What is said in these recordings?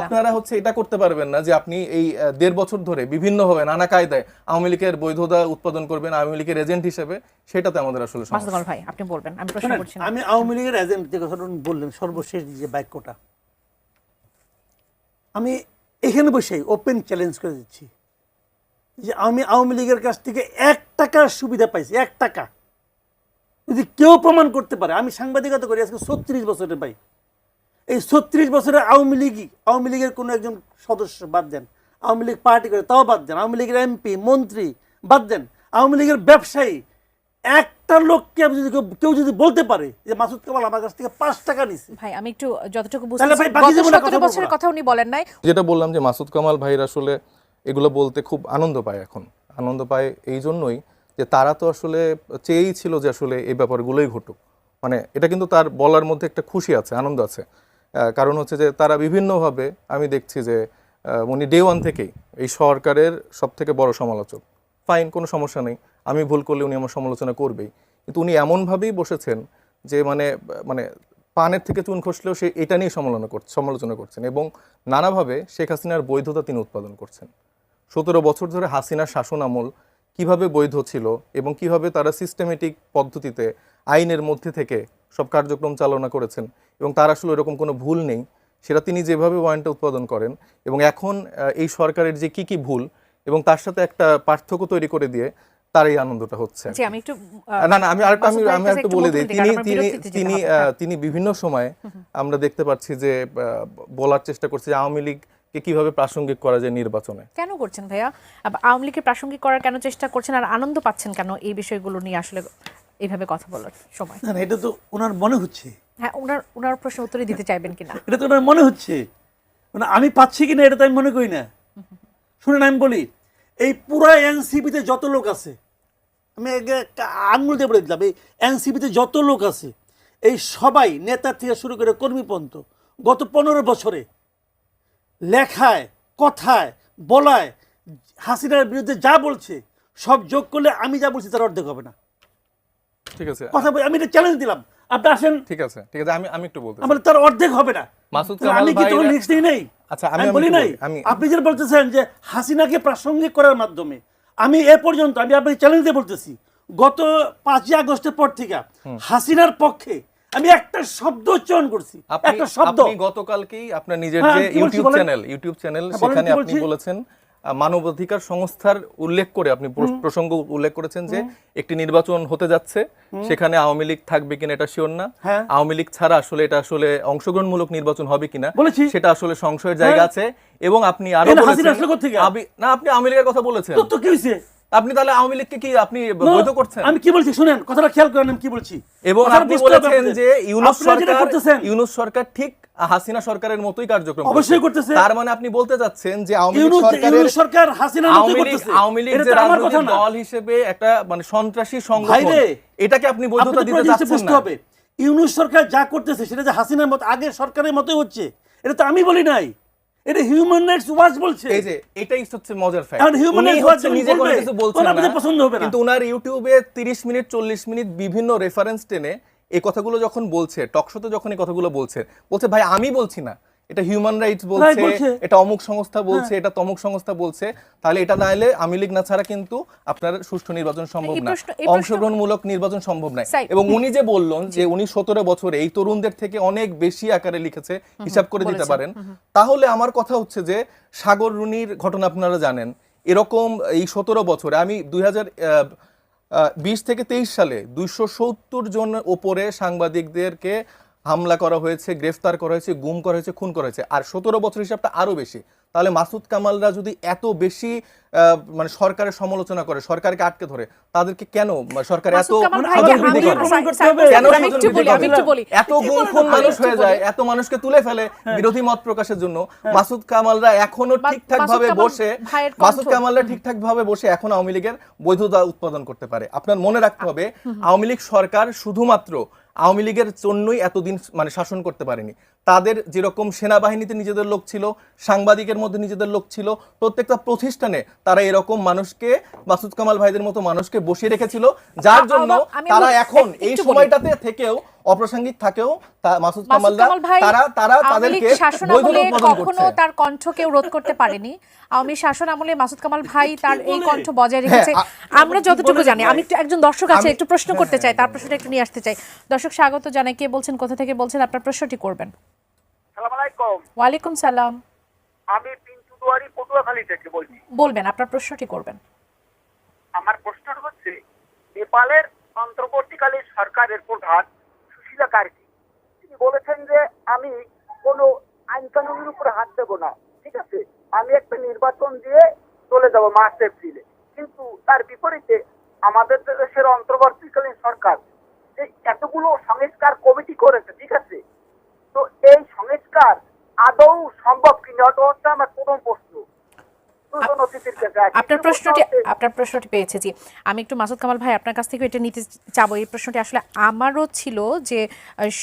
আপনারা হচ্ছে এটা করতে পারবেন না যে আপনি এই ১.৫ বছর ধরে বিভিন্নভাবে নানা কায়দায় আওয়ামী লীগের বৈধতা উৎপাদন করবেন আওয়ামী লীগের এজেন্ট হিসেবে, সেটাতে আমাদের আসলে সমস্যা। ভাই আপনি বলবেন, আমি প্রশ্ন করছি না। আমি আওয়ামী লীগের এজেন্ট যে কথাটা বললেন সর্বশেষ যে বাক্যটা, আমি এখানে বসেই ওপেন চ্যালেঞ্জ করে দিচ্ছি যে আমি আওয়ামী লীগের কাছ থেকে ১ টাকার সুবিধা পাইছি, ১ টাকা যদি কেউ প্রমাণ করতে পারে। আমি সাংবাদিকতা করি আজকে ৩৬ বছরের ভাই, এই ৩৬ বছরে আওয়ামী লীগের কোনো একজন সদস্য বাদ দেন, আওয়ামী লীগ পার্টি করে তাও বাদ দেন, আওয়ামী লীগের এমপি মন্ত্রী বাদ দেন, আওয়ামী লীগের ব্যবসায়ী একটা লোককে কেউ যদি বলতে পারে যে মাসুদ কামাল আমার কাছ থেকে ৫ টাকা নিছে, ভাই আমি একটু যতটুকু বুঝতে পারছি ১৭ বছরের কথা উনি বলেন নাই, যেটা বললাম যে মাসুদ কামাল ভাইরা আসলে এগুলো বলতে খুব আনন্দ পায়। এখন আনন্দ পায় এই জন্যই যে তারা তো আসলে চেয়েই ছিল যে আসলে এই ব্যাপারগুলোই ঘটুক, মানে এটা কিন্তু তার বলার মধ্যে একটা খুশি আছে, আনন্দ আছে। কারণ হচ্ছে যে তারা বিভিন্নভাবে, আমি দেখছি যে উনি ডে ওয়ান থেকেই এই সরকারের সব থেকে বড় সমালোচক। ফাইন, কোনো সমস্যা নেই, আমি ভুল করলে উনি আমার সমালোচনা করবেই, কিন্তু উনি এমনভাবেই বসেছেন যে মানে মানে পানের থেকে চুন খসলেও সে এটা নিয়ে সমালোচনা করছেন এবং নানাভাবে শেখ হাসিনার বৈধতা তিনি উৎপাদন করছেন। ১৭ বছর ধরে হাসিনার শাসন আমল কিভাবে বৈধ ছিল এবং কিভাবে তারা সিস্টেমেটিক পদ্ধতিতে আইনের মধ্যে থেকে সব কার্যক্রম চালনা করেছেন এবং তার আসলে এরকম কোনো ভুল নেই, সেটা তিনি যেভাবে পয়েন্টটা উৎপাদন করেন এবং এখন এই সরকারের যে কি ভুল এবং তার সাথে একটা পার্থক্য তৈরি করে দিয়ে তার এই আনন্দটা হচ্ছে। আমি আরেকটু বলে দিই, তিনি বিভিন্ন সময় আমরা দেখতে পাচ্ছি যে বলার চেষ্টা করছে যে আওয়ামী লীগকে কিভাবে প্রাসঙ্গিক করা যায় নির্বাচনে। কেন করছেন ভাইয়া আওয়ামী লীগকে প্রাসঙ্গিক করার কেন চেষ্টা করছেন আর আনন্দ পাচ্ছেন কেন এই বিষয়গুলো নিয়ে আসলে এইভাবে কথা বলার সময়? না, এটা তো ওনার মনে হচ্ছে। হ্যাঁ, ওনার প্রশ্ন উত্তরই দিতে চাইবেন কিনা এটা তো ওনার মনে হচ্ছে, মানে আমি পাচ্ছি কিনা এটা তো আমি মনে করি না। শুনেন আমি বলি, এই পুরা এনসিপিতে যত লোক আছে, আমি আঙুল দিয়ে বলে দিলাম, এই এনসিপিতে যত লোক আছে এই সবাই নেতা থেকে শুরু করে কর্মীপন্থ গত ১৫ বছরে লেখায় কথায় বলায় হাসিনার বিরুদ্ধে যা বলছে সব যোগ করলে আমি যা বলছি তার অর্ধেক হবে না। ঠিক আছে, কথা বলি, আমি এটা চ্যালেঞ্জ দিলাম, আপনি আসেন। ঠিক আছে, আমি একটু বলতে আমার তার অর্ধেক হবে না। মাসুদ কামাল আমি কি ভাই তো লিস্ট নেই। আচ্ছা, আমি বলি নাই, আপনি যেটা বলতেছেন যে হাসিনাকে প্রাসঙ্গিক করার মাধ্যমে, আমি এ পর্যন্ত আমি আপনাকে চ্যালেঞ্জ দিয়ে বলতেছি গত ৫ই আগস্টের পর থেকে হাসিনার পক্ষে আমি একটা শব্দ উচ্চারণ করছি, একটা শব্দ। আপনি গতকালকেই আপনার নিজের যে ইউটিউব চ্যানেল সেখানে আপনি বলেছেন মানবাধিকার সংস্থার উল্লেখ করে আপনি প্রসঙ্গ উল্লেখ করেছেন যে একটি নির্বাচন হতে যাচ্ছে, সেখানে আওয়ামী লীগ থাকবে কিনা এটা শিওর না, আওয়ামী লীগ ছাড়া আসলে এটা আসলে অংশগ্রহণমূলক নির্বাচন হবে কিনা সেটা আসলে সংশয়ের জায়গা আছে। এবং আপনি আরো বলেছেন না, আপনি আওয়ামী লীগের কথা বলেছেন, তো কি হইছে? আপনি তাহলে আওয়ামী লীগকে কি আপনি বৈধ করছেন? আমি কি বলছি শুনেন, কথাটা খেয়াল করেন আমি কি বলছি। এবং আপনি বলেছেন যে ইউনূস সরকার ঠিক হাসিনা সরকারের মতোই কার্যক্রম অবশ্যই করতেছে। তার মানে আপনি বলতে যাচ্ছেন যে আওয়ামী লীগ যে রাজনৈতিক দল হিসেবে একটা মানে সন্ত্রাসী সংগঠন, এটাকে আপনি বৈধতা দিতে যাচ্ছেন না। ইউনূস সরকার যা করতেছে সেটা যে হাসিনার মতো আগের সরকারের মতোই হচ্ছে, এটা তো আমি বলি নাই, এটা হিউম্যান রাইটস ওয়াচ বলছে। এই যে এটাই হচ্ছে মজার ফ্যাক্ট, আর হিউম্যান রাইটস ওয়াচ নিজে কোনো কিছু বলছেন না, আপনাদের পছন্দ হবে না, কিন্তু ওনার ইউটিউবে 30 মিনিট 40 মিনিট বিভিন্ন রেফারেন্স টেনে এই কথাগুলো যখন বলছে, টকশোতে যখন এই কথাগুলো বলছে ভাই আমি বলছি না, এটা হিউম্যান রাইটস বলছে, এটা অমুক সংস্থা বলছে, এটা তমুক সংস্থা বলছে, তাহলে এটা না এলে আওয়ামী লীগ না ছাড়া কিন্তু আপনার সুষ্ঠু নির্বাচন সম্ভব না, অংশগ্রহণমূলক নির্বাচন সম্ভব না। এবং উনি যে বললেন যে উনি 17 বছরে এই তরুণদের থেকে অনেক বেশি আকারে লিখেছে, হিসাব করে দিতে পারেন, তাহলে আমার কথা হচ্ছে যে সাগর রুনির ঘটনা আপনারা জানেন, এরকম এই 17 বছরে আমি 2020 থেকে 23 সালে 270 জন ওপরে সাংবাদিকদেরকে হামলা করা হয়েছে, গ্রেফতার করা হয়েছে, গুম করা হয়েছে, খুন করা হয়েছে, আর 17 বছর হিসাবটা আরো বেশি। তাহলে মাসুদ কামালরা যদি এত বেশি মানে সরকারের সমালোচনা করে, সরকারকে আটকে ধরে, তাদেরকে কেন সরকার এত গুম খুন মানুষ হয়ে যায়, এত মানুষকে তুলে ফেলে বিরোধী মত প্রকাশের জন্য? মাসুদ কামালরা এখনো ঠিকঠাক ভাবে বসে এখন আওয়ামী লীগের বৈধতা উৎপাদন করতে পারে। আপনার মনে রাখতে হবে, আওয়ামী লীগ সরকার শুধুমাত্র আওয়ামী লীগের জন্যই এতদিন মানে শাসন করতে পারেনি, তাদের যেরকম সেনাবাহিনীতে নিজেদের লোক ছিল, সাংবাদিকের মধ্যে নিজেদের লোক ছিল, প্রত্যেকটা প্রতিষ্ঠানে তারা এরকম মানুষকে, মাসুদ কামাল ভাইদের মতো মানুষকে বসিয়ে রেখেছিল, যার জন্য আমি তারা এখন একটু এই বলি। সময়টাতে থেকেও অপ্রাসঙ্গিক থাকেও মাসুদ মাসুদ কামালরা কামাল ভাই তারা আওয়ামী লীগ তাদেরকে শাসনামলে বৈধতা প্রদান কখনো করছে। তার কণ্ঠ কেউ রোধ করতে পারেনি। আওয়ামী শাসন আমলে মাসুদ কামাল ভাই তার এই কণ্ঠ বজায় রেখেছে। আমরা যতটুকু জানি, আমি একজন দর্শক আছে, একটু প্রশ্ন করতে চাই, তার প্রশ্নটা একটু নিয়ে আসতে চাই। দর্শক স্বাগত জানাই, কে বলছেন, কোথা থেকে বলছেন, আপনার প্রশ্নটি করবেন। সালাম আলাইকুম। ওয়ালাইকুম সালাম। আমি পিন্টু দুয়ারি পটুয়াখালী থেকে বলছি। বলবেন, আপনার প্রশ্নটি করবেন। আমার প্রশ্নটা হচ্ছে, নেপালের অন্তর্বর্তীকালীন সরকারের প্রধান সুশীলা কার্কি তিনি বলেছেন যে আমি কোনো আইন কানুনের উপরে হাত দেবো না, ঠিক আছে, আমি একটা নির্বাচন দিয়ে চলে যাব মার্চ এপ্রিলে। কিন্তু তার বিপরীতে আমাদের দেশের অন্তর্বর্তীকালীন সরকার যে এতগুলো সংস্কার কমিটি করেছে, ঠিক আছে, তো এই সংস্কার আদৌ সম্ভব কিনা, ওটা হচ্ছে আমার প্রথম প্রশ্ন। দুজন অতিথির কাছে। আপনার প্রশ্নটি পেয়েছে। জি, আমি একটু মাসুদ কামাল ভাই আপনার কাছ থেকে এটা নিতে চাবো। এই প্রশ্নটি আসলে আমারও ছিল যে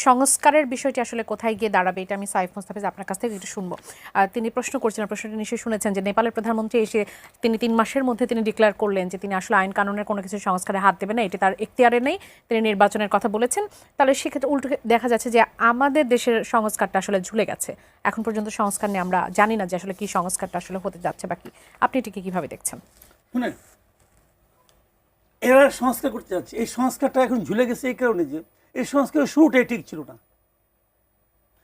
সংস্কারের বিষয়টি আসলে কোথায় গিয়ে দাঁড়াবে, এটা আমি সাইফ মোস্তাফিজ আপনার কাছ থেকে একটু শুনবো। তিনি প্রশ্ন করছিলেন, প্রশ্নটি নিশ্চয়ই শুনেছেন যে নেপালের প্রধানমন্ত্রী এসে তিনি 3 মাসের মধ্যে তিনি ডিক্লেয়ার করলেন যে তিনি আসলে আইন কানুনের কোনো কিছু সংস্কারে হাত দেবেন না, এটি তার এখতিয়ারে নেই। তিনি নির্বাচনের কথা বলেছেন। তাহলে সেক্ষেত্রে উল্টো দেখা যাচ্ছে যে আমাদের দেশের সংস্কারটা আসলে ঝুলে গেছে। এখন পর্যন্ত সংস্কার নিয়ে আমরা জানি না যে আসলে কি সংস্কারটা আসলে হতে যাচ্ছে বা কি। আপনি এটিকে কিভাবে দেখছেন? শুনেন, এরা সংস্কার করতে যাচ্ছে, এই সংস্কারটা এখন ঝুলে গেছে এই কারণে যে এই সংস্কারের শুরুটাই ঠিক ছিল না,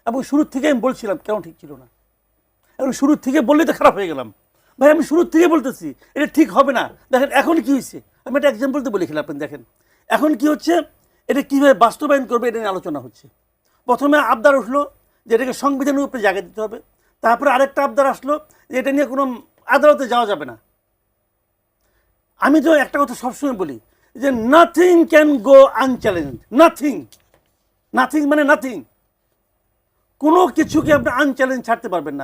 এবং শুরুর থেকে আমি বলছিলাম কেন ঠিক ছিল না। এখন শুরুর থেকে বললেই তো খারাপ হয়ে গেলাম। ভাই আমি শুরুর থেকে বলতেছি এটা ঠিক হবে না। দেখেন এখন কি হয়েছে, আমি একটা এক্সাম্পল তো বলে খেলাম। আপনি দেখেন এখন কি হচ্ছে, এটা কীভাবে বাস্তবায়ন করবে এটা নিয়ে আলোচনা হচ্ছে। প্রথমে আবদার উঠলো যে এটাকে সংবিধানের উপরে জায়গা দিতে হবে, তারপরে আরেকটা আবদার আসলো যে এটা নিয়ে কোনো আদালতে যাওয়া যাবে না। আমি তো একটা কথা সবসময় বলি যে nothing can go unchallenged, nothing, nothing মানে নাথিং, কোনো কিছুকে আপনি আনচ্যালেঞ্জ ছাড়তে পারবেন না।